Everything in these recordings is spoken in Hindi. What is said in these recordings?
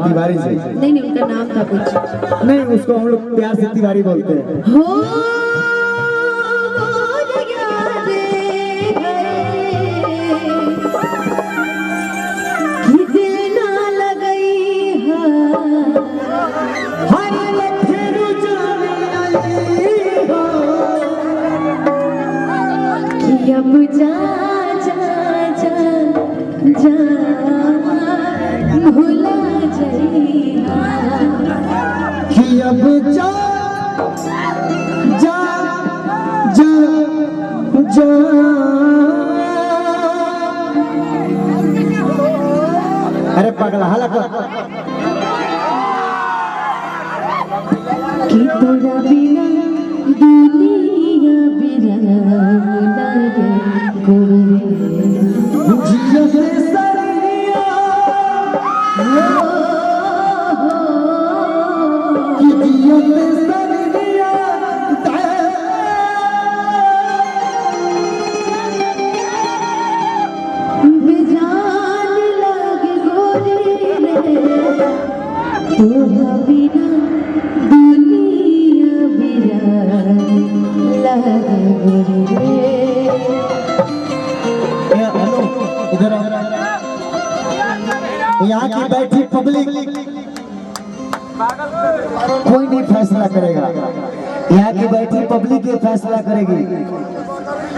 तिवारी से। नहीं नहीं, उनका नाम था कुछ। नहीं, उसको हम लोग प्यार से तिवारी बोलते हैं। हो अब जा जा जा जा भुला जइहा कि अब जा जा जा जा। अरे पगला हला कि तोरा बिना दुनिया बिरान लगे गोरे जिया से सरिया कि जिया से सरिया बेजान लगे गोरे तोरा बिना दुनिया बिरान लगे गोरे। इधर यहाँ की बैठी पब्लिक कोई नहीं फैसला करेगा, यहाँ की बैठी पब्लिक ये फैसला करेगी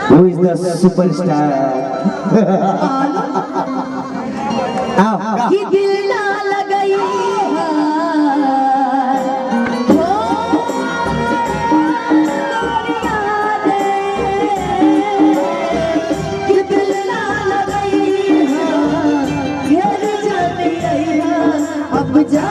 Who is the superstar? कि दिल ना लगाई अब जा